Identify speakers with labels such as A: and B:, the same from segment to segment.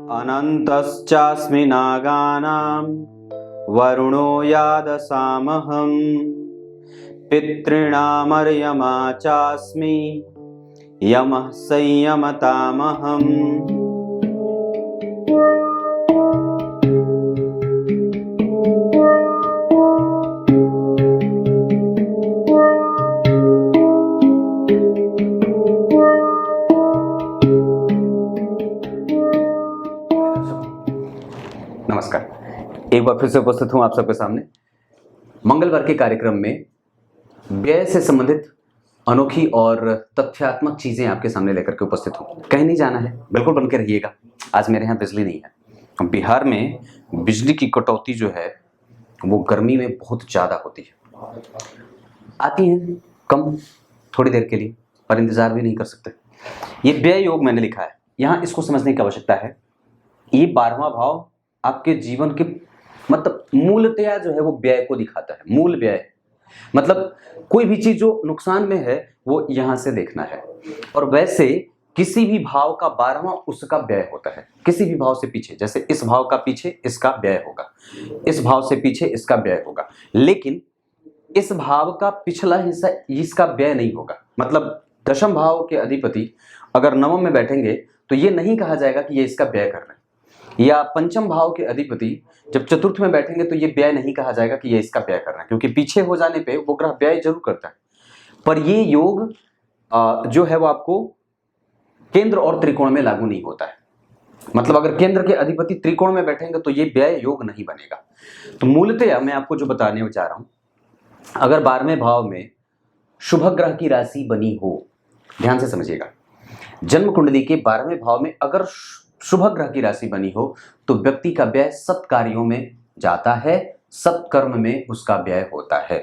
A: अनन्तश्चास्मि नागानां वरुणो यादसामहम् पितॄणामर्यमा चास्मि यमः संयमतामहम्। नमस्कार, एक बार फिर से उपस्थित हूं आप सबके सामने मंगलवार के कार्यक्रम में व्यय से संबंधित अनोखी और तथ्यात्मक चीजें आपके सामने लेकर के उपस्थित हूं। कहीं नहीं जाना है, बिल्कुल बन के रहिएगा। आज मेरे यहाँ बिजली नहीं है। बिहार में बिजली की कटौती जो है वो गर्मी में बहुत ज़्यादा होती है। आती है कम थोड़ी देर के लिए, पर इंतजार भी नहीं कर सकते। ये व्यय योग मैंने लिखा है, यहाँ इसको समझने की आवश्यकता है। ये 12वां भाव आपके जीवन के मतलब मूलतया जो है वो व्यय को दिखाता है। मूल व्यय मतलब कोई भी चीज जो नुकसान में है वो यहां से देखना है। और वैसे किसी भी भाव का 12वां उसका व्यय होता है। किसी भी भाव से पीछे, जैसे इस भाव का पीछे इसका व्यय होगा, इस भाव से पीछे इसका व्यय होगा, लेकिन इस भाव का पिछला हिस्सा इसका व्यय नहीं होगा। मतलब दशम भाव के अधिपति अगर नवम में बैठेंगे तो ये नहीं कहा जाएगा कि ये इसका व्यय कर रहे हैं, या पंचम भाव के अधिपति जब चतुर्थ में बैठेंगे तो ये व्यय नहीं कहा जाएगा कि ये इसका व्यय कर रहा है, क्योंकि पीछे हो जाने पे वो ग्रह व्यय जरूर करता है। पर ये योग जो है वो आपको केंद्र और त्रिकोण में लागू नहीं होता है। मतलब अगर केंद्र के अधिपति त्रिकोण में बैठेंगे तो ये व्यय योग नहीं बनेगा। तो मूलतः मैं आपको जो बताने जा रहा हूं, अगर 12वें भाव में शुभ ग्रह की राशि बनी हो, ध्यान से समझिएगा, जन्म कुंडली के 12वें भाव में अगर शुभ ग्रह की राशि बनी हो तो व्यक्ति का व्यय सत्कार्यों में जाता है, सत्कर्म में उसका व्यय होता है।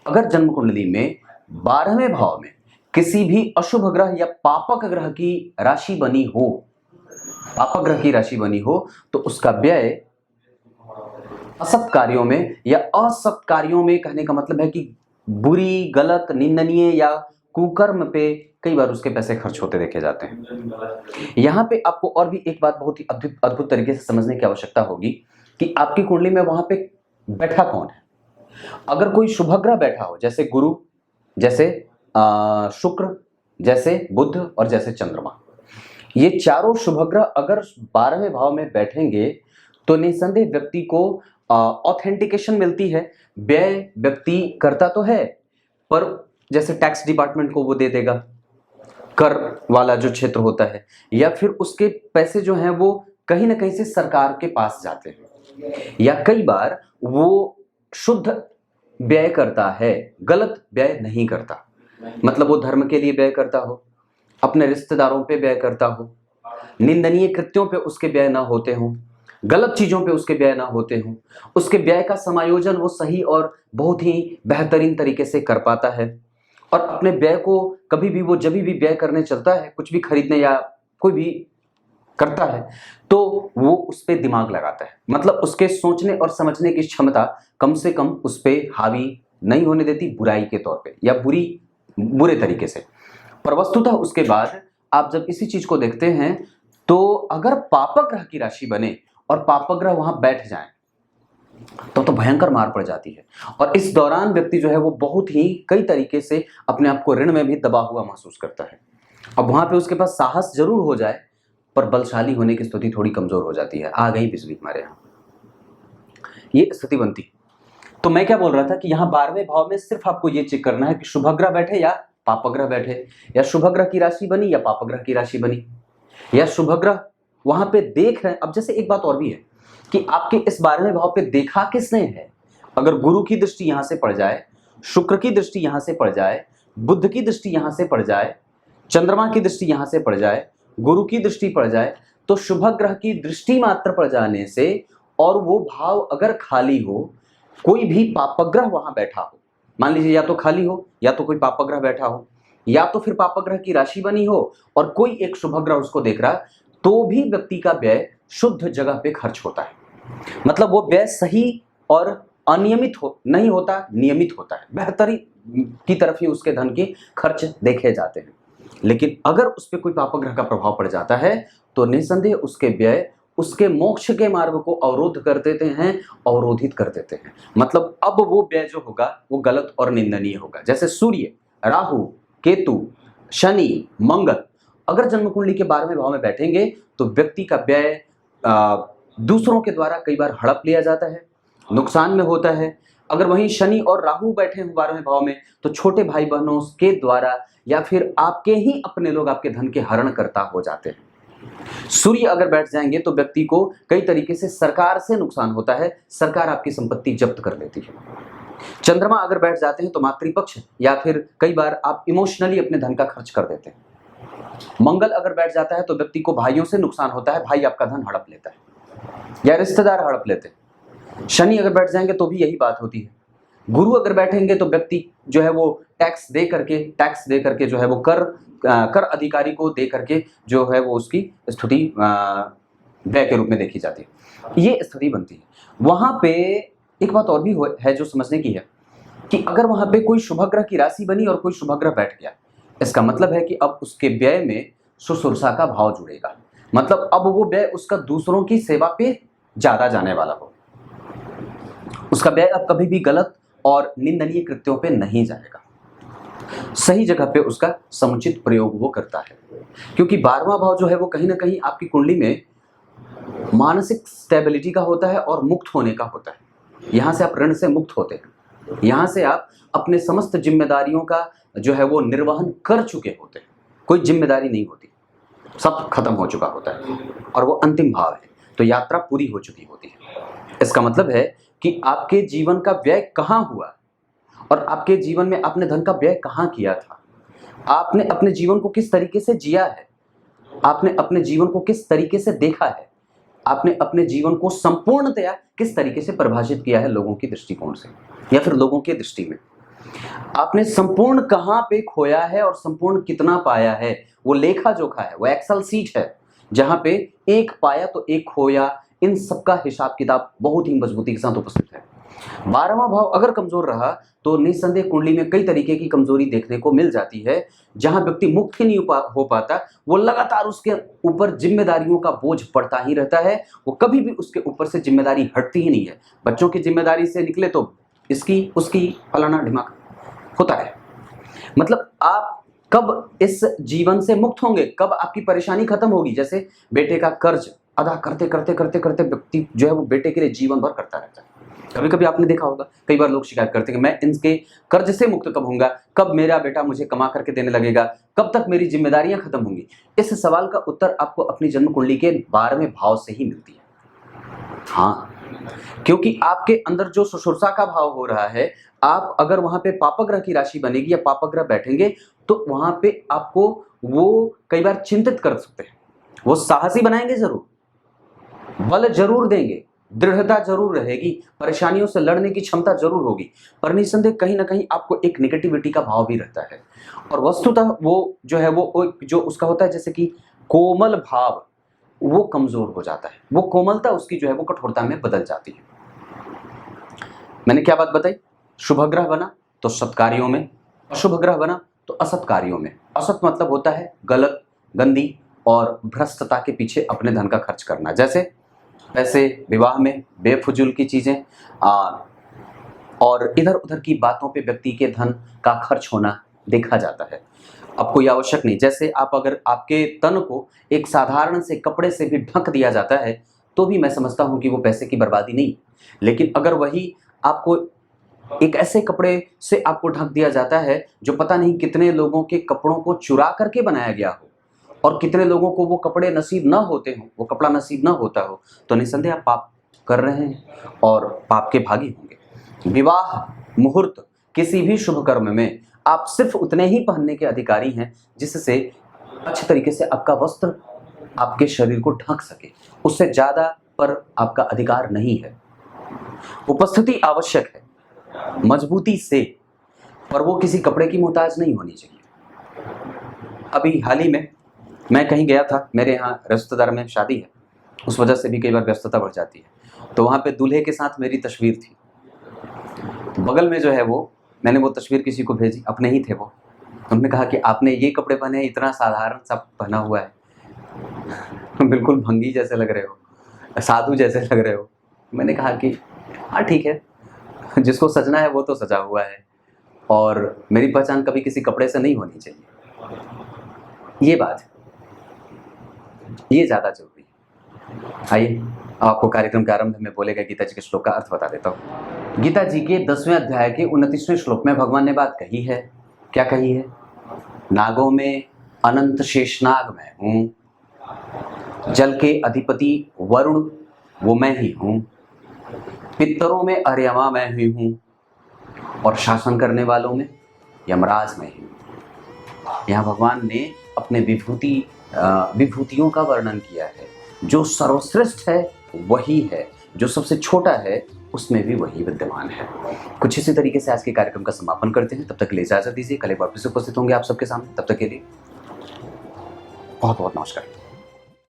A: अगर जन्म कुंडली में 12वें भाव में किसी भी अशुभ ग्रह या पापक ग्रह की राशि बनी हो, पापक ग्रह की राशि बनी हो, तो उसका व्यय असत कार्यों में या असत कार्यों में, कहने का मतलब है कि बुरी, गलत, निंदनीय या कुकर्म पे कई बार उसके पैसे खर्च होते देखे जाते हैं। यहाँ पे आपको और भी एक बात बहुत ही अद्भुत तरीके से समझने की आवश्यकता होगी कि आपकी कुंडली में वहां पे बैठा कौन है। अगर कोई शुभ ग्रह बैठा हो, जैसे गुरु, जैसे शुक्र, जैसे बुध और जैसे चंद्रमा, ये चारों शुभ ग्रह अगर 12वें भाव में बैठेंगे तो निसंदेह व्यक्ति को ऑथेंटिकेशन मिलती है। व्यय व्यक्ति करता तो है, पर जैसे टैक्स डिपार्टमेंट को वो दे देगा, कर वाला जो क्षेत्र होता है, या फिर उसके पैसे जो हैं वो कहीं ना कहीं से सरकार के पास जाते हैं, या कई बार वो शुद्ध व्यय करता है, गलत व्यय नहीं करता। मतलब वो धर्म के लिए व्यय करता हो, अपने रिश्तेदारों पे व्यय करता हो, निंदनीय कृत्यों पे उसके व्यय ना होते हों, गलत चीजों पे उसके व्यय ना होते हों, उसके व्यय का समायोजन वो सही और बहुत ही बेहतरीन तरीके से कर पाता है। और अपने व्यय को कभी भी वो जब भी व्यय करने चलता है, कुछ भी खरीदने या कोई भी करता है, तो वो उस पर दिमाग लगाता है। मतलब उसके सोचने और समझने की क्षमता कम से कम उस पर हावी नहीं होने देती, बुराई के तौर पे या बुरे तरीके से। पर वस्तुतः उसके बाद आप जब इसी चीज को देखते हैं तो अगर पापक ग्रह की राशि बने और पापक ग्रह वहां बैठ जाए तो भयंकर मार पड़ जाती है। और इस दौरान व्यक्ति जो है वो बहुत ही कई तरीके से अपने आप को ऋण में भी दबा हुआ महसूस करता है। अब वहां पे उसके पास साहस जरूर हो जाए, पर बलशाली होने की स्थिति थोड़ी कमजोर हो जाती है। आ गई बिजली हमारे यहाँ, ये स्थिति बनती। तो मैं क्या बोल रहा था कि यहाँ 12वें भाव में सिर्फ आपको ये चेक करना है कि शुभ ग्रह बैठे या पाप ग्रह बैठे, या शुभ ग्रह की राशि बनी या पाप ग्रह की राशि बनी, या शुभ ग्रह वहां पे देख रहे हैं। अब जैसे एक बात और भी है कि आपके इस 12वें भाव पे देखा किसने है। अगर गुरु की दृष्टि यहां से पड़ जाए, शुक्र की दृष्टि यहां से पड़ जाए, बुध की दृष्टि यहां से पड़ जाए, चंद्रमा की दृष्टि यहां से पड़ जाए, गुरु की दृष्टि पड़ जाए, तो शुभ ग्रह की दृष्टि मात्र पड़ जाने से और वो भाव अगर खाली हो, कोई भी पापग्रह वहां बैठा हो, मान लीजिए या तो खाली हो या तो कोई पापग्रह बैठा हो, या तो फिर पापग्रह की राशि बनी हो और कोई एक शुभ ग्रह उसको देख रहा, तो भी व्यक्ति का व्यय शुद्ध जगह पे खर्च होता है। मतलब वो व्यय सही और अनियमित नहीं होता, नियमित होता है। बेहतरी की तरफ ही उसके धन के खर्च देखे जाते हैं। लेकिन अगर उस पर कोई पापग्रह का प्रभाव पड़ जाता है तो निस्संदेह उसके व्यय उसके मोक्ष के मार्ग को अवरोध कर देते हैं, अवरोधित कर देते हैं। मतलब अब वो व्यय जो होगा वो गलत और निंदनीय होगा। जैसे सूर्य, राहु, केतु, शनि, मंगल अगर जन्म कुंडली के 12वें भाव में बैठेंगे तो व्यक्ति का व्यय दूसरों के द्वारा कई बार हड़प लिया जाता है, नुकसान में होता है। अगर वहीं शनि और राहु बैठे हैं 12वें भाव में तो छोटे भाई बहनों के द्वारा या फिर आपके ही अपने लोग आपके धन के हरण करता हो जाते हैं। सूर्य अगर बैठ जाएंगे तो व्यक्ति को कई तरीके से सरकार से नुकसान होता है, सरकार आपकी संपत्ति जब्त कर लेती है। चंद्रमा अगर बैठ जाते हैं तो मातृपक्ष या फिर कई बार आप इमोशनली अपने धन का खर्च कर देते हैं। मंगल अगर बैठ जाता है तो व्यक्ति को भाइयों से नुकसान होता है, भाई आपका धन हड़प लेता है या रिश्तेदार हड़प लेते हैं। शनि अगर बैठ जाएंगे तो भी यही बात होती है। गुरु अगर बैठेंगे तो व्यक्ति जो है वो टैक्स दे करके जो है वो कर अधिकारी को दे करके जो है वो उसकी स्थिति व्यय के रूप में देखी जाती है, ये स्थिति बनती है। वहां पे एक बात और भी है जो समझने की है कि अगर वहां पे कोई शुभग्रह की राशि बनी और कोई शुभग्रह बैठ गया, इसका मतलब है कि अब उसके व्यय में सुसुरसा का भाव जुड़ेगा। मतलब अब वो व्यय उसका दूसरों की सेवा पे ज्यादा जाने वाला हो, उसका व्यय अब कभी भी गलत और निंदनीय कृत्यों पे नहीं जाएगा, सही जगह पे उसका समुचित प्रयोग वो करता है। क्योंकि 12वां भाव जो है वो कहीं ना कहीं आपकी कुंडली में मानसिक स्टेबिलिटी का होता है और मुक्त होने का होता है। यहाँ से आप ऋण से मुक्त होते हैं, यहाँ से आप अपने समस्त जिम्मेदारियों का जो है वो निर्वहन कर चुके होते हैं, कोई जिम्मेदारी नहीं होती, सब खत्म हो चुका होता है और वो अंतिम भाव है, तो यात्रा पूरी हो चुकी होती है। इसका मतलब है कि आपके जीवन का व्यय कहाँ हुआ और आपके जीवन में आपने धन का व्यय कहाँ किया था, आपने अपने जीवन को किस तरीके से जिया है, आपने अपने जीवन को किस तरीके से देखा है, आपने अपने जीवन को संपूर्णतया किस तरीके से परिभाषित किया है लोगों की दृष्टिकोण से या फिर लोगों की दृष्टि में, आपने संपूर्ण कहाँ पे खोया है और संपूर्ण कितना पाया है। वो लेखा जोखा है, वो एक्सेल सीट है जहां पे एक पाया तो एक खोया, इन सबका हिसाब किताब बहुत ही मजबूती के साथ उपस्थित है। 12वां भाव अगर कमजोर रहा तो निस्संदेह कुंडली में कई तरीके की कमजोरी देखने को मिल जाती है, जहां व्यक्ति मुक्त ही नहीं हो पाता, वो लगातार उसके ऊपर जिम्मेदारियों का बोझ पड़ता ही रहता है, वो कभी भी उसके ऊपर से जिम्मेदारी हटती ही नहीं है। बच्चों की जिम्मेदारी से निकले तो इसकी उसकी फलाना ढिमाका होता है। मतलब आप कब इस जीवन से मुक्त होंगे, कब आपकी परेशानी खत्म होगी। जैसे बेटे का कर्ज अदा करते करते करते करते व्यक्ति जो है वो बेटे के लिए जीवन भर करता रहता है। कभी कभी आपने देखा होगा, कई बार लोग शिकायत करते हैं कि मैं इनके कर्ज से मुक्त कब होऊंगा, कब मेरा बेटा मुझे कमा करके देने लगेगा, कब तक मेरी जिम्मेदारियां खत्म होंगी। इस सवाल का उत्तर आपको अपनी जन्म कुंडली के 12वें भाव से ही मिलती है। हाँ, क्योंकि आपके अंदर जो सुषुप्ता का भाव हो रहा है, आप अगर वहां पे पापग्रह की राशि बनेगी या पापग्रह बैठेंगे तो वहां पे आपको वो कई बार चिंतित कर सकते हैं। वो साहसी बनाएंगे जरूर, बल जरूर देंगे, दृढ़ता जरूर रहेगी, परेशानियों से लड़ने की क्षमता जरूर होगी, पर निस्संदेह कहीं ना कहीं आपको एक नेगेटिविटी का भाव भी रहता है। और वस्तुतः वो जो है वो जो उसका होता है जैसे कि कोमल भाव, वो कमजोर हो जाता है, वो कोमलता उसकी जो है वो कठोरता में बदल जाती है। मैंने क्या बात बताई, शुभ ग्रह बना तो सत्कार्यों में, अशुभ ग्रह बना तो असत कार्यों में। असत मतलब होता है गलत, गंदी और भ्रष्टता के पीछे अपने धन का खर्च करना, जैसे पैसे, विवाह में बेफजूल की चीजें और इधर उधर की बातों पे व्यक्ति के धन का खर्च होना देखा जाता है। अब कोई आवश्यक नहीं, जैसे आप अगर आपके तन को एक साधारण से कपड़े से भी ढक दिया जाता है तो भी मैं समझता हूं कि वो पैसे की बर्बादी नहीं। लेकिन अगर वही आपको एक ऐसे कपड़े से आपको ढक दिया जाता है जो पता नहीं कितने लोगों के कपड़ों को चुरा करके बनाया गया हो और कितने लोगों को वो कपड़े नसीब न होते हो, वो कपड़ा नसीब न होता हो, तो निस्संदेह आप पाप कर रहे हैं और पाप के भागी होंगे। विवाह मुहूर्त किसी भी शुभ कर्म में आप सिर्फ उतने ही पहनने के अधिकारी हैं जिससे अच्छे तरीके से आपका वस्त्र आपके शरीर को ढक सके, उससे ज्यादा पर आपका अधिकार नहीं है। उपस्थिति आवश्यक है मजबूती से, पर वो किसी कपड़े की मोहताज नहीं होनी चाहिए। अभी हाल ही में मैं कहीं गया था, मेरे यहाँ रिश्तेदार में शादी है, उस वजह से भी कई बार व्यस्तता बढ़ जाती है, तो वहाँ पे दूल्हे के साथ मेरी तस्वीर थी। तो बगल में जो है वो मैंने वो तस्वीर किसी को भेजी, अपने ही थे वो, उन्होंने कहा कि आपने ये कपड़े पहने हैं, इतना साधारण सा पहना हुआ है, बिल्कुल भंगी जैसे लग रहे हो, साधु जैसे लग रहे हो। मैंने कहा कि हाँ ठीक है, जिसको सजना है वो तो सजा हुआ है, और मेरी पहचान कभी किसी कपड़े से नहीं होनी चाहिए। ये बात, ये ज़्यादा जरूरी है। आइए आपको कार्यक्रम के आरंभ में बोले गए गीता जी के श्लोक का अर्थ बता देता हूँ। गीता जी के 10वें अध्याय के 29वें श्लोक में भगवान ने बात कही है। क्या कही है? नागों में अनंत शेषनाग मैं हूँ, जल के अधिपति वरुण वो मैं ही हूँ, पितरों में अर्यमा मैं ही हूँ, और शासन करने वालों में यमराज मैं ही हूँ। यहाँ भगवान ने अपने विभूतियों का वर्णन किया है। जो सर्वश्रेष्ठ है वही है, जो सबसे छोटा है उसमें भी वही विद्यमान है। कुछ इसी तरीके से आज के कार्यक्रम का समापन करते हैं। तब तक के लिए इजाजत दीजिए। कल एक बार फिर से उपस्थित होंगे आप सबके सामने। तब तक के लिए बहुत बहुत नमस्कार।